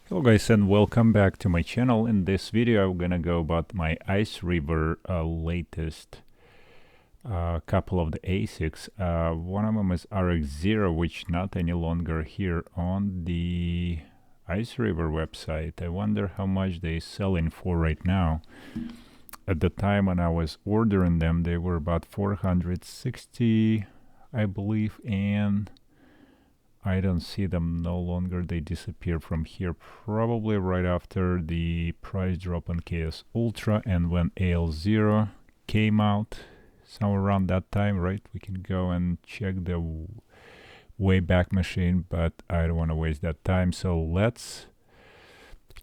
Hello guys and welcome back to my channel. In this video I'm gonna go about my iceriver latest couple of the asics. One of them is RX0, which not any longer here on the iceriver website. I wonder how much they selling for right now. At the time when I was ordering them they were about 460 I believe, and I don't see them no longer. They disappear from here probably right after the price drop on KS Ultra and when AL0 came out, somewhere around that time, right? We can go and check the Wayback Machine, but I don't want to waste that time. So let's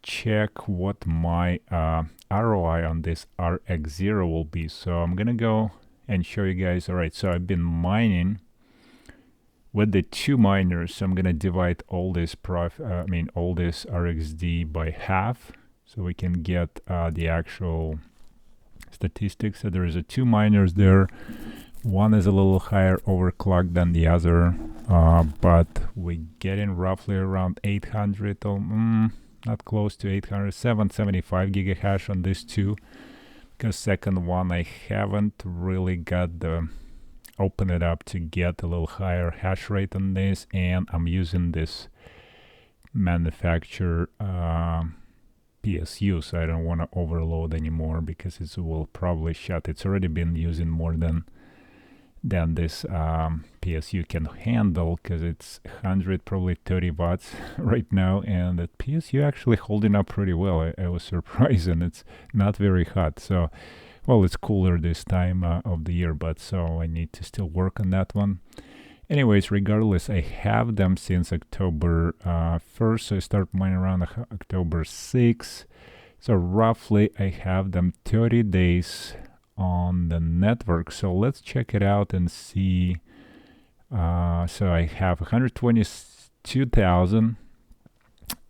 check what my ROI on this RX0 will be. So I'm gonna go and show you guys. All right, so I've been mining with the two miners. So I'm gonna divide all this all this RXD by half, so we can get the actual statistics. So there is two miners there. One is a little higher overclocked than the other, but we getting roughly around 800, not close to 800, 775 gigahash on these two. Because second one I haven't really got the open it up to get a little higher hash rate on this, and I'm using this manufacturer PSU, so I don't want to overload anymore because it will probably shut. It's already been using more than this PSU can handle, because it's 100 probably 30 watts right now, and the PSU actually holding up pretty well. I was surprised, and it's not very hot. So well, it's cooler this time of the year, but so I need to still work on that one. Anyways, regardless, I have them since October 1st, so I start mining around October 6th. So roughly I have them 30 days on the network. So let's check it out and see. So I have 122,000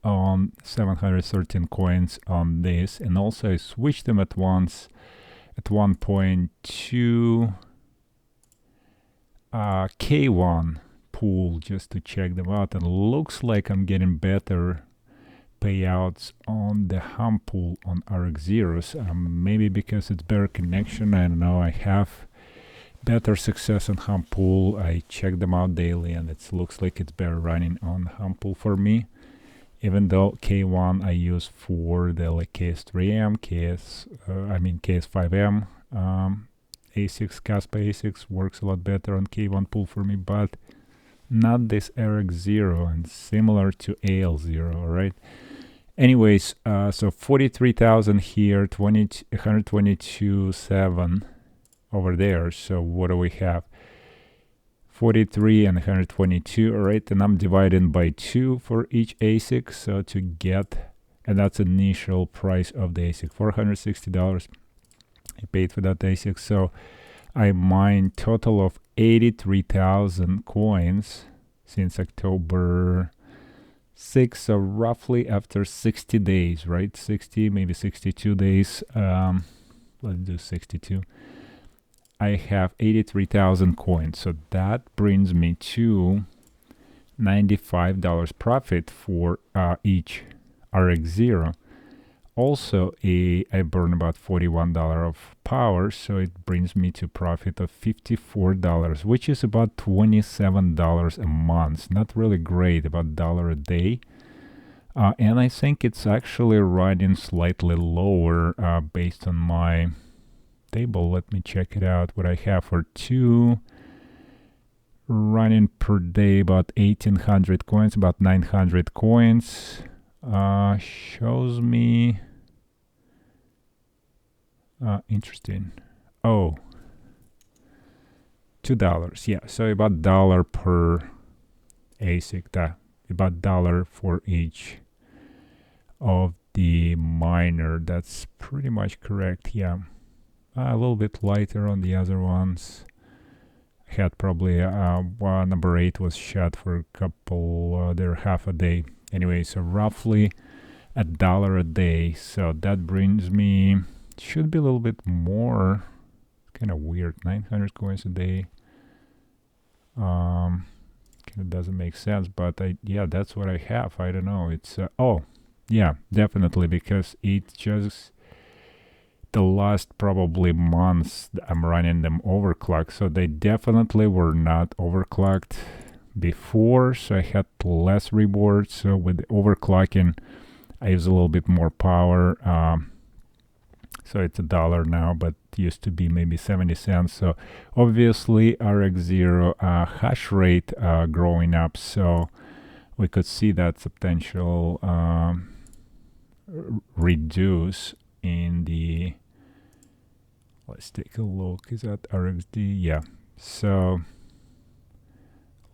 on 713 coins on this, and also I switched them at once at one point to K1 pool just to check them out, and looks like I'm getting better payouts on the hum pool on RX0s. Maybe because it's better connection, I don't know. I have better success on hum pool. I check them out daily and it looks like it's better running on hum pool for me, even though K1 I use for the like KS3M, KS5M, asics, Caspa asics works a lot better on K1 pool for me, but not this RX0, and similar to AL0. All right. Anyways, so 43,000 here, 122.7 over there. So what do we have? 43 and 122. All right, and I'm dividing by 2 for each ASIC. So to get, and that's initial price of the ASIC, $460 I paid for that ASIC. So I mined total of 83,000 coins since October 6, so roughly after 60 days, right? 60, maybe 62 days. Let's do 62. I have 83,000 coins, so that brings me to $95 profit for each RX0. Also, I burn about $41 of power, so it brings me to profit of $54, which is about $27 a month. Not really great, about $1 a day. And I think it's actually riding slightly lower based on my table. Let me check it out. What I have for two running per day, about 1,800 coins, about 900 coins. Shows me interesting. Oh, $2. Yeah, so about $1 per asic. That about $1 for each of the miner. That's pretty much correct. Yeah, a little bit lighter on the other ones. Had probably number 8 was shut for a couple there half a day. Anyway, so roughly $1 a day. So that brings me, should be a little bit more. Kind of weird, 900 coins a day. Kind of doesn't make sense, but yeah, that's what I have. I don't know. It's Yeah, definitely, because it just the last probably months I'm running them overclocked, so they definitely were not overclocked before, so I had less rewards. So with the overclocking, I use a little bit more power. So it's $1 now, but used to be maybe 70 cents. So obviously RX0 hash rate growing up, so we could see that substantial reduce in the, let's take a look, is that RXD? Yeah, so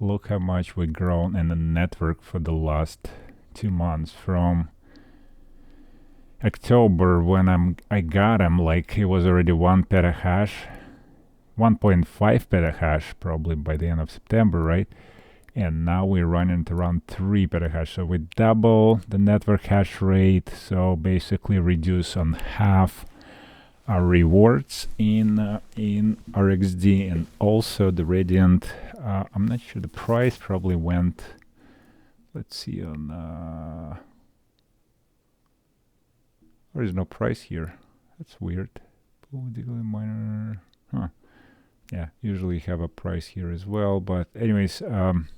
look how much we've grown in the network for the last 2 months. From October, when I got him, like it was already 1 petahash, 1.5 petahash probably by the end of September, right? And now we're running at around 3 petahash, so we double the network hash rate, so basically reduce on half our rewards in RXD. And also the Radiant, I'm not sure, the price probably went, let's see, on there is no price here. That's weird. Politically minor. Huh. Yeah, usually have a price here as well. But anyways, the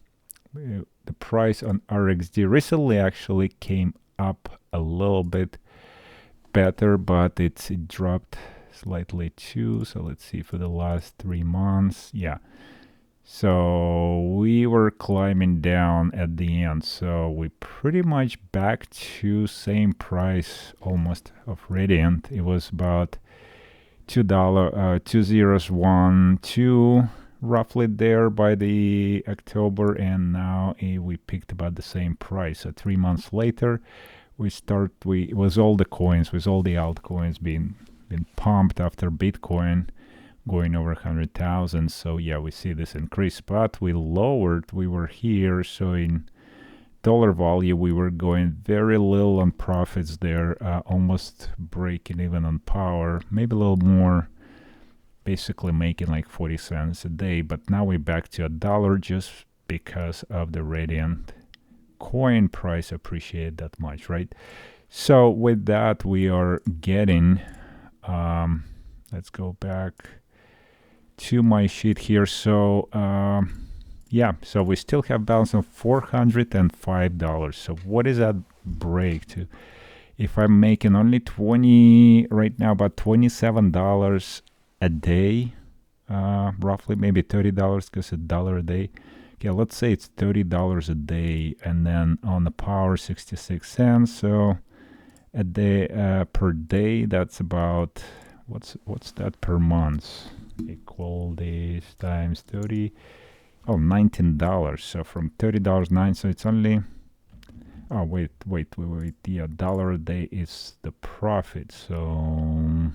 price on RXD recently actually came up a little bit better, but it dropped slightly too. So let's see for the last 3 months. Yeah. So we were climbing down at the end, so we pretty much back to same price almost of Radiant. It was about $2, 2012 roughly there by the October, and now we picked about the same price. So 3 months later, it was all the coins, with all the altcoins being pumped after Bitcoin going over 100,000. So yeah, we see this increase, but we were here, so in dollar value we were going very little on profits there, almost breaking even on power, maybe a little more, basically making like 40 cents a day. But now we're back to $1 just because of the Radiant coin price appreciated that much, right? So with that, we are getting let's go back to my sheet here. So yeah, so we still have balance of $405. So what is that break to? If I'm making only 20 right now, about $27 a day, roughly, maybe $30 because $1 a day. Okay, let's say it's $30 a day, and then on the power 66 cents. So a day per day, that's about what's that per month? Equal days times 30. Oh, $19. So from $30.09, so it's only, oh wait, yeah, $1 a day is the profit. So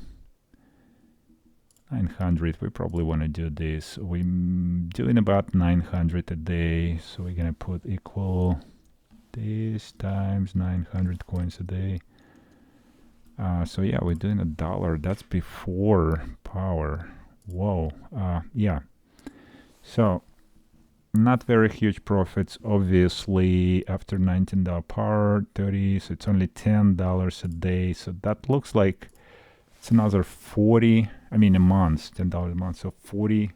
900, we probably want to do this. We're doing about 900 a day, so we're gonna put equal this times 900 coins a day. So yeah, we're doing $1. That's before power. Whoa. Yeah. So not very huge profits, obviously. After $19 power, 30, so it's only $10 a day. So that looks like it's another 40, I mean a month, $10 a month, so 40.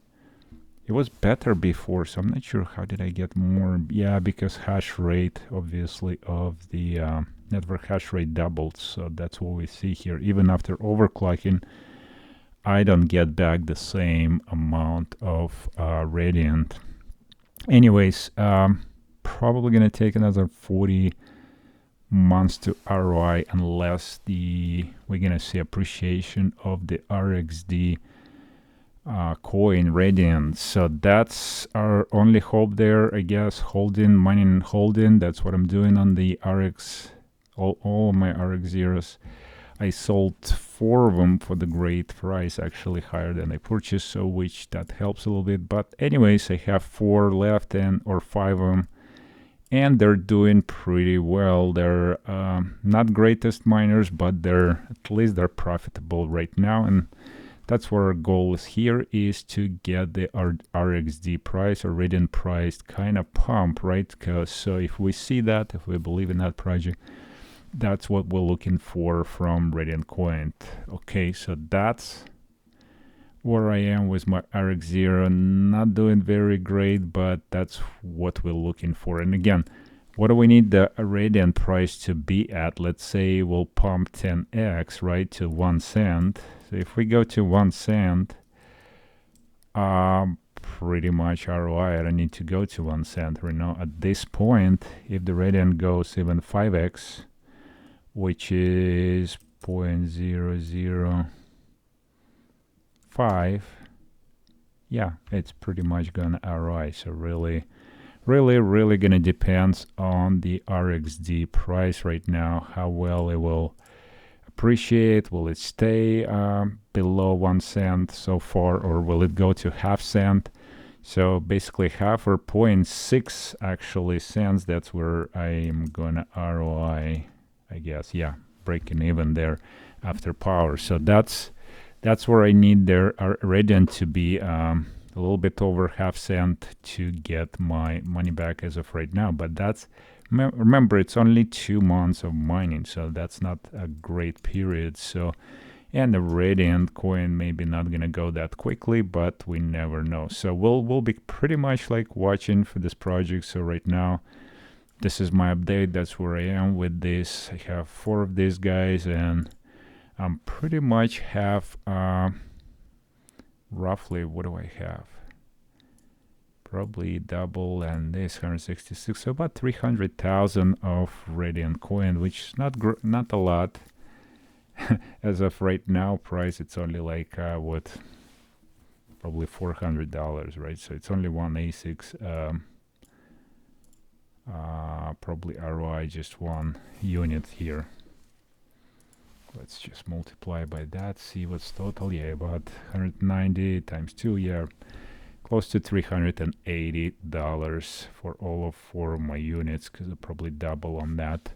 It was better before, so I'm not sure how did I get more. Yeah, because hash rate, obviously, of the network hash rate doubled. So that's what we see here. Even after overclocking, I don't get back the same amount of Radiant. Anyways, probably gonna take another 40 months to ROI unless we're gonna see appreciation of the RXD coin Radiant. So that's our only hope there, I guess. Holding, mining and holding. That's what I'm doing on the RX, all of my RX0s. I sold 4 of them for the great price, actually higher than I purchased, so which that helps a little bit. But anyways, I have 4 left, or 5 of them, and they're doing pretty well. They're not greatest miners, but at least they're profitable right now, and that's what our goal is here, is to get the RXD price or Radiant price kind of pump, right? So if we see that, if we believe in that project, that's what we're looking for from Radiant Coin. Okay, so that's where I am with my RX0. Not doing very great, but that's what we're looking for. And again, what do we need the Radiant price to be at? Let's say we'll pump 10x, right, to 1 cent. So if we go to 1 cent, pretty much ROI, I don't need to go to 1 cent right now. At this point, if the Radiant goes even 5x, which is 0.005, yeah, it's pretty much gonna ROI. So really gonna depends on the RXD price right now, how well it will appreciate. Will it stay below 1 cent so far, or will it go to half cent? So basically half or 0.6 actually cents, that's where I'm gonna ROI, I guess. Yeah, breaking even there after power. So that's where I need their Radiant to be a little bit over half cent to get my money back as of right now. But that's, remember, it's only 2 months of mining, so that's not a great period. So, and the Radiant coin maybe not gonna go that quickly, but we never know. So we'll be pretty much like watching for this project. So right now, this is my update. That's where I am with this. I have 4 of these guys, and I'm pretty much have roughly, what do I have? Probably double, and this 166, so about 300,000 of Radiant coin, which is not a lot. As of right now, price, it's only like what, probably $400, right? So it's only one asics. Probably ROI just 1 unit here. Let's just multiply by that, see what's total. Yeah, about 190 times 2, yeah, close to $380 for all of 4 of my units, because I'll probably double on that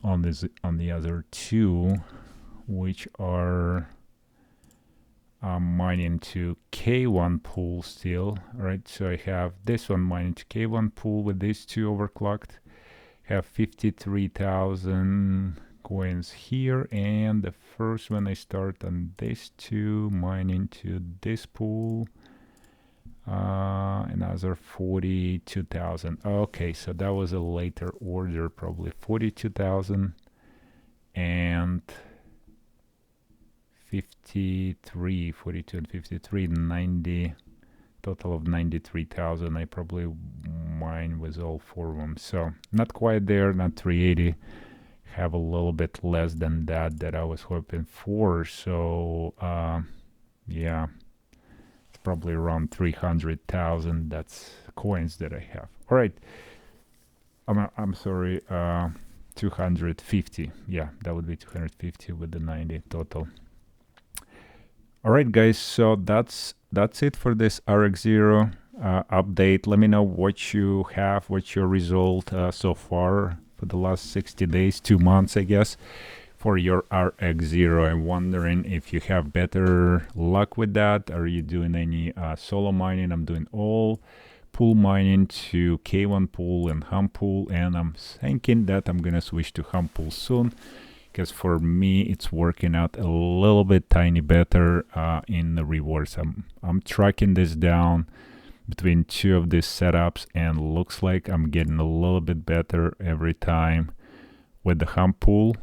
on the other 2, which are mining to K1 pool still. All right, so I have this one mining to K1 pool with these 2 overclocked. Have 53,000 coins here, and the first one I start on this 2 mining to this pool, another 42,000. Okay, so that was a later order, probably 42,000 and 53, 42 and 53, 90, total of 93,000. I probably mine with all 4 of them. So not quite there, not 380. Have a little bit less than that I was hoping for. So yeah, it's probably around 300,000. That's coins that I have. All right, I'm sorry, 250. Yeah, that would be 250 with the 90 total. All right, guys, so that's it for this RX0 update. Let me know what you have, what's your result so far for the last 60 days, 2 months, I guess, for your RX0. I'm wondering if you have better luck with that. Are you doing any solo mining? I'm doing all pool mining to K1 pool and hum pool, and I'm thinking that I'm gonna switch to hum pool soon, because for me it's working out a little bit tiny better in the rewards. I'm tracking this down between 2 of these setups, and looks like I'm getting a little bit better every time with the hum pool.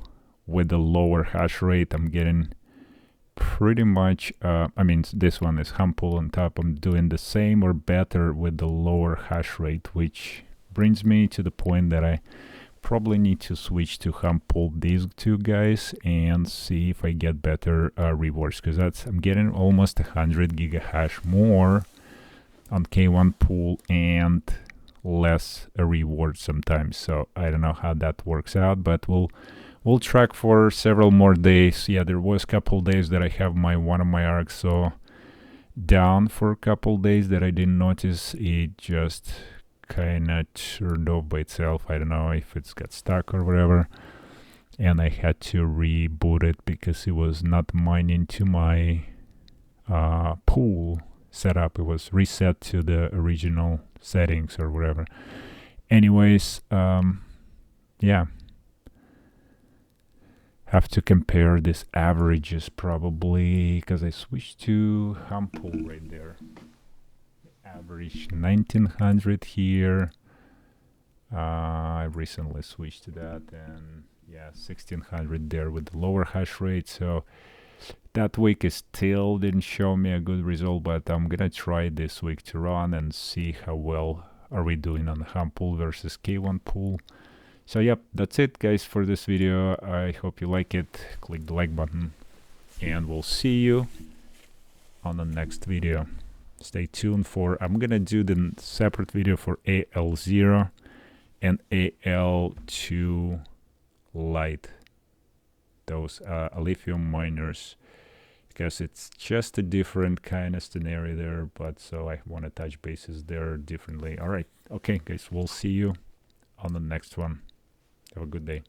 With the lower hash rate, I'm getting pretty much, I mean, this one is hum pool on top. I'm doing the same or better with the lower hash rate, which brings me to the point that I probably need to switch to hum pool these 2 guys and see if I get better rewards, because I'm getting almost 100 gigahash more on K1 pool and less reward sometimes. So I don't know how that works out, but we'll track for several more days. Yeah, there was a couple days that I have one of my RX0 down for a couple days that I didn't notice. It just kind of turned off by itself. I don't know if it's got stuck or whatever, and I had to reboot it because it was not mining to my pool setup. It was reset to the original settings or whatever. Anyways, yeah, Have to compare these averages probably, because I switched to Humpool right there. Average 1900 here. I recently switched to that, and yeah, 1600 there with the lower hash rate. So that week is still didn't show me a good result, but I'm gonna try this week to run and see how well are we doing on the Humpool versus K1 pool. So yep, that's it guys for this video. I hope you like it. Click the like button and we'll see you on the next video. Stay tuned for, I'm gonna do the separate video for AL0 and AL2 Lite, those lithium miners, because it's just a different kind of scenario there, but so I want to touch bases there differently. All right, okay guys, we'll see you on the next one. Have a good day.